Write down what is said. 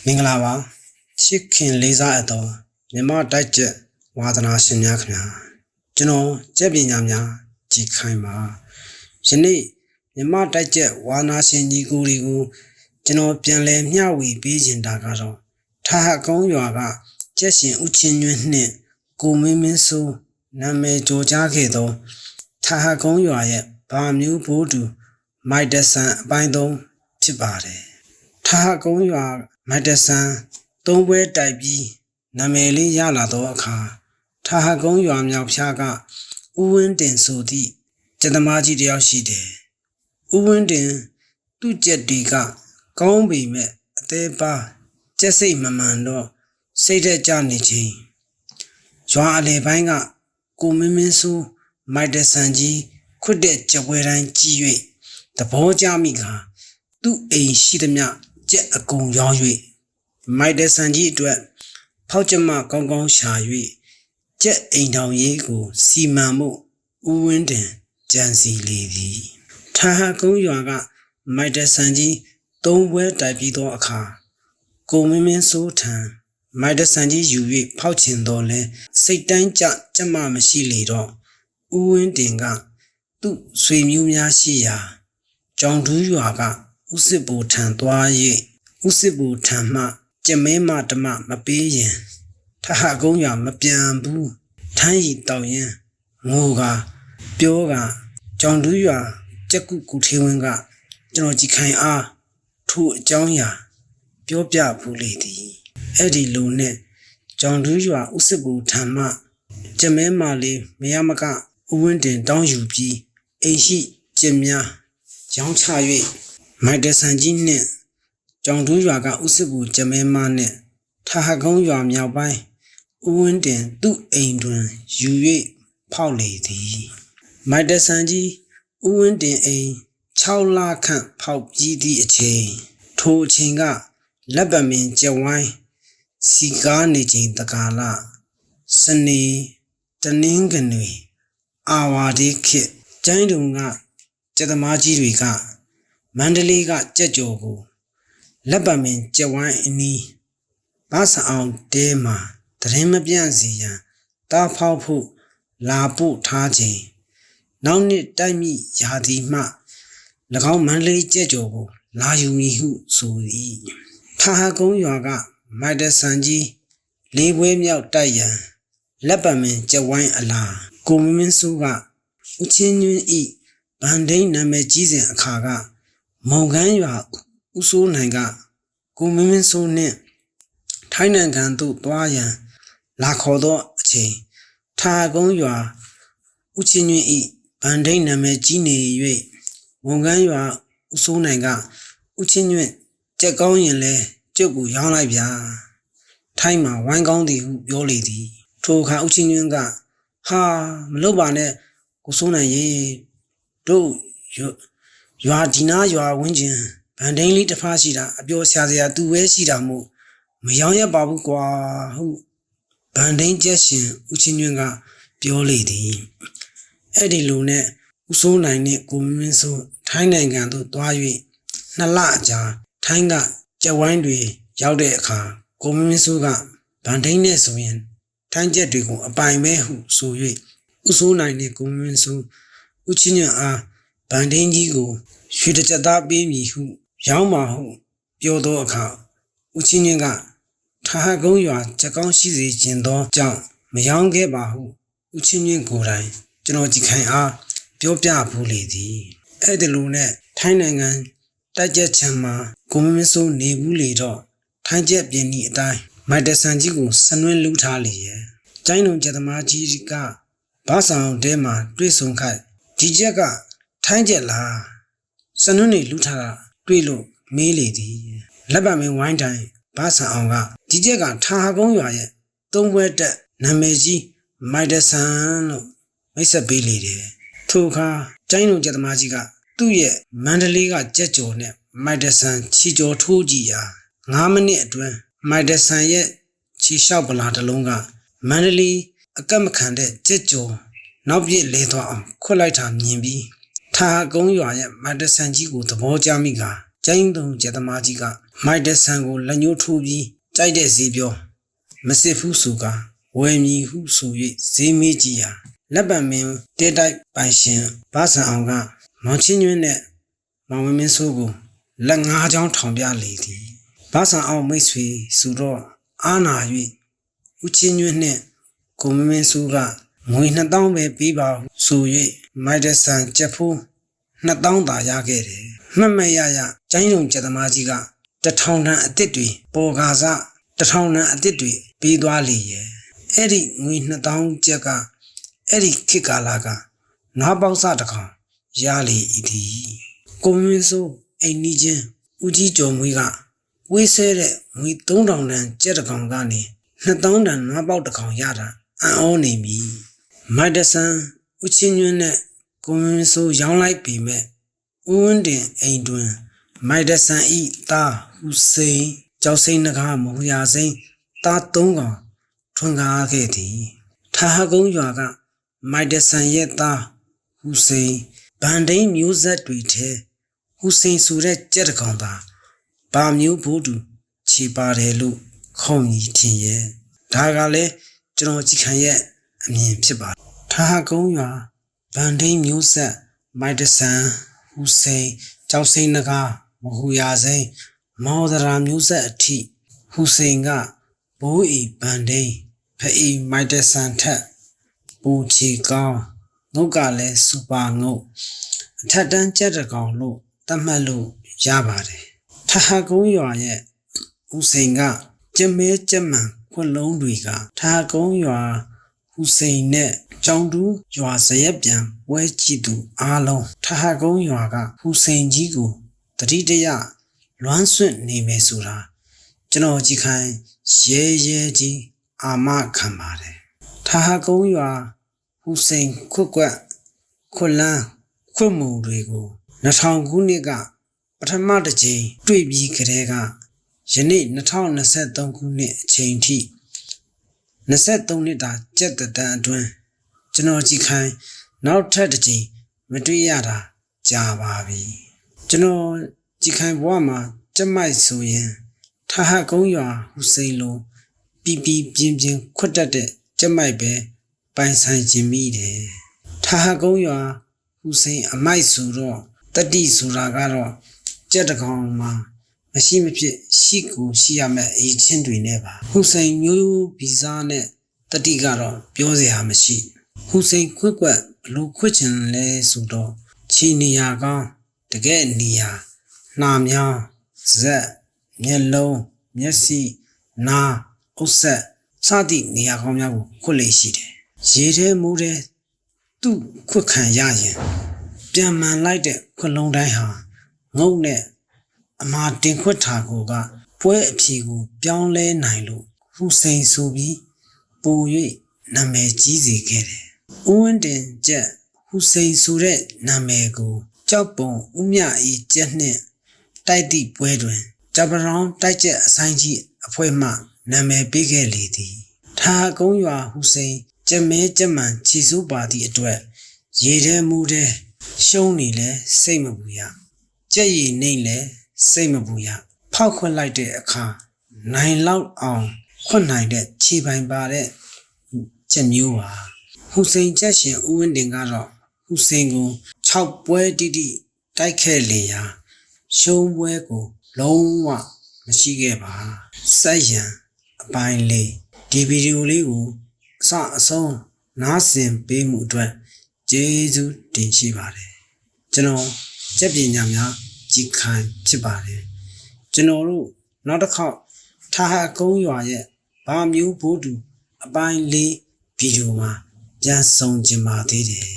မင်္ဂလာပါချစ်ခင်လေးစားအပ်သောမြမတိုက်ကျက်ဝါသနာရှင်များခင်ဗျာကျွန်တော်ကျက်ပညာများကြည်ခိုင်ပါယနေ့မြမတိုက်ကျက်ဝါနာရှင်ညီကိုတွေကိုကျွန်တော်ပြန်လည်မျှဝေပေးခြင်းတာကတော့ထာဟကုန်းရွာကကျက်ရှင်ဦးချင်းညွန့်နှင့်ကိုမင်းမင်းစိုးနာမည်ကျော်ကြားခဲ့သောထာဟကုန်းရွာရဲ့ဗာမျိုးဘိုးတူမိုက်တဆန်အပိုင်းသုံးဖြစ်ပါတယ်ထာဟကုန်းရွာမိုက်တဆန်သုံးပွဲတိုက်ပြီးနာမည်လေးရလာသောအခါထာဟကုန်းရွာမြောက်ဖျားကဦးဝင်းတင်ဆိုသည့်ကျက်သမားကြီးတယောက်ရှိတယ်ဦးဝင်းတင်သူ့ကျက်တီကကောင်းပေမဲ့အသေးပါကျက်စိတ်မမှန်တော့စိတ်သက်ကြနေခြင်းရွာအလေပိုင်းကကိုမင်းမင်းစိုးမိုက်တဆန်ကြီးခွတ်တဲ့ကြပွဲတိုင်းကြီး၍သဘောကျမိကသူ့အိမ်ရှိသမျှကျက်အကုန်ရောင်း၍မိုက်တဆန်ကြီးအတွက်ဖောက်ကျမကောင်းကောင်းရှာ၍ကျက်အိမ်တော်ရေးကိုစီမံမှုဦးဝင်းတင်ကြံစီလေသည်ထာဟကုန်းရွာကမိုက်တဆန်ကြီးသုံးပွဲတိုက်ပြီးသောအခါကိုမင်းမင်းစိုးထံမိုက်တဆန်ကြီးယူ၍ဖောက်ချင်တော်လဲစိတ်တိုင်းကြက်မမရှိလေတော့ဦးဝင်းတင်ကသူ့ဆွေမျိုးများရှိရာကြောင်တူးရွာကဦးစစ်ဘူထံသွား၍ဦးစစ်ဘူထံမှကျမဲမဓမ္မမပေးရင်ထာဟကုန်းရွာမပြန်ဘူးထမ်းရီတောက်ရင်ငိုကပြောကကြောင်တူးရွာကြက်ကုထေဝင်းကကျွန်တော်ကြည်ခိုင်အားထို့အကြောင်းအရာပြောပြဘူးလေသည်အဲ့ဒီလူနဲ့ကြောင်တူးရွာဦးစစ်ဘူထံမှကျမဲမလေးမရမကဦးဝင်းတင်တောင်းယူပြီးအိမ်ရှိကျင်များရောင်းချ၍မိုက်တဆန်ကြီးနှင့်ကြောင်တူးရွာကဦးစစ်ဘူကျမဲမနှင့်ထာဟကုန်းရွာမြောက်ပိုင်းဦးဝင်းတင်သူ့အိမ်တွင်ယူ၍ဖောက်လေသည်မိုက်တဆန်ကြီးဦးဝင်းတင်အိမ်6လခန့်ဖောက်ပြီးသည့်အချိန်ထိုအချိန်ကလက်ပမင်ကျဝိုင်းစီကားနေချိန်တကာလစနေတနင်္ဂနွေအာဝါဒီခေတ်ကျိုင်းတုံကကျက်သမားကြီးတွေကမန္တလေးကကြက်ကြော်ကိုလက်ပမင်ကျဝိုင်းအနီးဘာစအောင်တဲမှာတရင်မပြန့်စီရန်တားဖောက်ဖို့လာပို့ထားခြင်းနောက်နှစ်တိုက်မိရာသီမှ၎င်းမန္တလေးကြက်ကြော်ကိုလာယူမည်ဟုဆိုသည်ထာဟကုန်းရွာကမိုက်တဆန်ကြီးလေးပွဲမြောက်တိုက်ရန်လက်ပမင်ကျဝိုင်းအလားကိုမင်းမင်းစိုးကဦးချင်းညွန့်ဤဗန်ဒိန်းနာမည်ကြီးစဉ်အခါကမုံကန်းရွာဦးစိုးနိုင်ကကိုမင်းမင်းစိုးနှင့်ထိုင်းနိုင်ငံသို့သွားရန်လာခေါ်သောအချိန်ထာကုန်းရွာဦးချင်းညွန့်ဤဗန်ဒိန်းနာမည်ကြီးနေ၍မုံကန်းရွာဦးစိုးနိုင်ကဦးချင်းညွန့်ကြက်ကောင်းရင်လဲကျုပ်ကိုရောင်းလိုက်ဗျာထိုင်းမှာဝိုင်းကောင်းသည်ဟုပြောလေသည်ထိုအခါဦးချင်းညွန့်ကဟာမလုပ်ပါနဲ့ကိုစိုးနိုင်ရေတို့ရွာဒီနာရွာဝင်းကျင်ဗန်ဒိန်းလေးတစ်ဖားရှိတာအပြောဆရာစရာသူပဲရှိတာမို့မရောင်းရပါဘူးကွာဟုဗန်ဒိန်းကျက်ရှင်ဦးချင်းညွန့်ကပြောလေသည်အဲ့ဒီလိုနဲ့ဦးစိုးနိုင်နဲ့ကိုမင်းမင်းစိုးထိုင်းနိုင်ငံသို့သွား၍2လအကြာထိုင်းကကြက်ဝိုင်းတွေရောက်တဲ့အခါကိုမင်းမင်းစိုးကဗန်ဒိန်းနဲ့ဆိုရင်ထိုင်းကျက်တွေကိုအပိုင်ပဲဟုဆို၍ဦးစိုးနိုင်နဲ့ကိုမင်းမင်းစိုးဦးချင်းညွန့်အားဗန်ဒိန်းကြီးကိုရွှေတစ်ကြက်သားပေးမည်ဟုရောင်းပါဟုပြောသောအခါဦးချင်းညွန့်ကထာဟကုန်းရွာချက်ကောင်းရှိစေခြင်းသောကြောင့်မရောင်းခဲ့ပါဟုဦးချင်းညွန့်ကိုယ်တိုင်ကျွန်တော်ကြည်ခိုင်အားပြောပြဘူးလေသည်အဲ့ဒီလိုနဲ့ထိုင်းနိုင်ငံတိုက်ကျက်ချံမှာကိုမင်းမင်းစိုးနေဘူးလေတော့ထိုင်းကျက်ပြင်းဤအတိုင်းမိုက်တဆန်ကြီးကိုစနွင်းလူထားလေရဲ့ကျိုင်းလုံးကျက်သမားကြီးကဘာဆောင်တဲမှာတွေ့ဆုံခိုက်ဒီကျက်ကထိုင်းကျက်လားစနွင်းနေလူထားတာတွေ့လို့မေးလေသည်လက်ပံမင်းဝိုင်းတိုင်းဘာဆောင်အောင်ကဒီကျက်ကထာဟကုန်းရွာရဲ့သုံးပွဲတက်နာမည်ကြီးမိုက်တဆန်လို့မိတ်ဆက်ပေးလေတယ်ထိုအခါကျိုင်းလုံးကျက်သမားကြီးကသူ့ရဲ့မန္တလေးကကြက်ကြော်နဲ့မိုက်တဆန်ချီကြော်ထိုးကြည့်ရာ9မိနစ်အတွင်းမိုက်တဆန်ရဲ့ချီလျှောက်ပလာတစ်လုံးကမန္တလေး အကက်မခံတဲ့ကြက်ကြော်နောက်ပြည့်လဲသွားအောင်ခွတ်လိုက်တာမြင်ပြီးထာဟာကုန်းရွာရဲ့မိုက်တဆန်ကြီးကိုသဘောကျမိကကျိုင်းတုံကျက်သမားကြီးကမိုက်တဆန်ကိုလက်ညှိုးထိုးပြီးကြိုက်တဲ့ဈေးပြောမစစ်ဘူးဆိုကဝယ်မည်ဟုဆို၍ဈေးမေးကြည့်ရာလက်ပံမင်းတဲတိုက်ပိုင်ရှင်ဘာဆန်အောင်ကမောင်ချင်းညွန့်နဲ့မောင်မင်းဆိုးကိုလက်ငါးချောင်းထောင်ပြလေသည်ဘာဆန်အောင်မိတ်ဆွေဆိုတော့အာနာ၍ဦးချင်းညွန့်နှင့်ကိုမင်းဆိုးကငွေ2000ပဲပေးပါဆို၍မိုက်တဆန်ကြက်ဖိုး2000သာရခဲ့တယ်မှတ်မရရကျိုင်းလုံးကျက်သမားကြီးက1000တန်အစ်စ်တွေပေါ်ကားစ1000တန်အစ်စ်တွေပေးသွားလေရဲ့အဲ့ဒီငွေ2000ကျက်ကအဲ့ဒီခေတ်ကာလကနွားပေါက်စတစ်ကောင်ရလေဤသည်ကိုမင်းဆိုးအိမ်နီးချင်းဦးကြီးကျော်မွေးကဝေးဆဲတဲ့ငွေ3000တန်ကျက်တစ်ကောင်ကနေ2000တန်နွားပေါက်တစ်ကောင်ရတာအံ့ဩနေပြီမိုက်တဆန်ဦးချင်းညွန့်နဲ့ကိုမင်းဆိုးရောင်းလိုက်ပြီမဲ့ဦးဝင်းတင်အိမ်တွင်မိုက်တဆန်ဤသားဟူစိန်ကျောက်စိန်နဂါမဟူရာစိန်သား3ကောင်ထွန်ကားခဲ့သည်ထာဟကုန်းရွာကမိုက်တဆန်ရဲ့သားဟူစိန်ဗန်ဒိန်းမျိုးဆက်တွေထဲဟူစိန်ဆိုတဲ့ကြက်တကောင်သာဘာမျိုးဘိုးတူခြေပါတယ်လို့ခေါ်မြည်ထင်ရဲ့ဒါကလည်းကျွန်တော်ကြည်ခံရဲ့အမြင်ဖြစ်ပါတယ်ထာဟကုန်းရွာဗန်ဒိန်းမျိုးဆက်မိုက်တဆန်ဟူစိန်ကျောက်စိန်နဂါမဟူရာစိန်မောဒရာမျိုးဆက်အထိဟူစိန်ကဘိုးဤဗန်ဒိန်းဖအီမိုက်တဆန်ထက်ပူချီကောင်းငုတ်ကလည်းစူပါငုတ်အထက်တန်းကြက်တကောင်လို့သတ်မှတ်လို့ရပါတယ်ထာဟကုန်းရွာရဲ့ဟူစိန်ကကျမဲကျက်မှန်ခွလုံးတွေကထာဟကုန်းရွာဟူစိန်နဲ့ကျောင်းတူးရွာဇရက်ပြန်ဝဲကြည့်သူအားလုံးထာဟကုန်းရွာကဟူစိန်ကြီးကိုတတိတရလွမ်းဆွင့်နေမယ်ဆိုတာကျွန်တော်ကြည်ခိုင်ရဲရဲကြီးအာမခံပါတယ်ထာဟကုန်းရွာဟူစိန်ခွတ်ကွက်ခွလန်းခွတ်မုံတွေကို2000ခုနှစ်ကပထမတစ်ကြိမ်တွေ့ပြီးကြတဲ့ကယနေ့2023ခုနှစ်အချိန်ထိ23နှစ်တာကြက်တန်အတွင်းကျွန်တော်ကြည်ခိုင်နောက်ထပ်တစ်ကြိမ်မတွေ့ရတာကြာပါပြီကျွန်တော်ကြည်ခိုင်ဘဝမှာကြက်မိုက်ဆိုရင်ထာဟကုန်းရွာဟူစိန်လိုပြင်းခွတ်တတ်တဲ့ကြက်မိုက်ပဲပိုင်ဆိုင်ခြင်းမိတယ်ထာဟကုန်းရွာဟူစိန်အမိုက်ဆိုတော့တတိဆိုတာကတော့ကြက်တကောင်မှာမရှိမဖြစ်ရှိကိုရှိရမယ့်အရေးချင်းတွေနဲ့ပါဟူစိန်မျိုးဗီဇာနဲ့တတိကတော့ပြောစရာမရှိဟူစိန်ခွတ်ကွက်ဘလို့ခွတ်ချင်လဲဆိုတော့ခြေနေရာကောင်းတကယ်နေရာနှာမြောင်းဇက်မျက်လုံးမျက်စိနားဥစ္ဆက်စသည့်နေရာကောင်းများကိုခွတ်လေရှိတယ်ရေထဲမိုးထဲသူ့ခွတ်ခံရရင်ပြန်မှန်လိုက်တဲ့ခွတ်လုံးတိုင်းဟာငုတ်နဲ့အမာတင်ခွတ်တာကိုကပွဲအဖြေကိုပြောင်းလဲနိုင်လို့ဟူစိန်ဆိုပြီးပို၍နာမည်ကြီးစေခဲ့တယ်။ဦးဝင်းတင်ကျက်ဟူစိန်ဆိုတဲ့နာမည်ကိုကြောက်ပုံဦးမြအေးကျက်နှင့်တိုက်သည့်ပွဲတွင်ဂျပန်တိုက်ကျက်အဆိုင်ကြီးအဖွဲ့မှနာမည်ပေးခဲ့လေသည်။ထာကုန်းရွာဟူစိန်ကျက်မဲကျက်မှန်ခြေစိုးပါသည့်အတွက်ရေထဲမူထဲရှုံးနေလဲစိတ်မပူရကြက်ရည်နှိမ့်လဲစိတ်မပူရဖောက်ခွက်လိုက်တဲ့အခါနိုင်လောက်အောင်ခွတ်နိုင်တဲ့ခြေပိုင်ပါတဲ့ကြက်မျိုးပါဟူစိန်ကြက်ရှင်ဦးဝင်းတင်ကတော့ဟူစိန်ကို6ပွဲတိတိတိုက်ခဲ့လေရာရှုံးပွဲကိုလုံးဝမရှိခဲ့ပါစက်ရန်အပိုင်းလေးဒီဗီဒီယိုလေးကိုအစအဆုံးနားဆင်ပေးမှုအတွက်ကျေးဇူးတင်ရှိပါတယ်ကျွန်တော်ကြက်ပညာများကြည်ခိုင်ဖြစ်ပါတယ်ကျွန်တော်တို့နောက်တစ်ခေါက်ထာဟကုန်းရွာရဲ့ဘာမျိုးဘိုးတူအပိုင်းလေးဗီဒီယိုမှာပြန်ဆောင်ကြပါသေးတယ်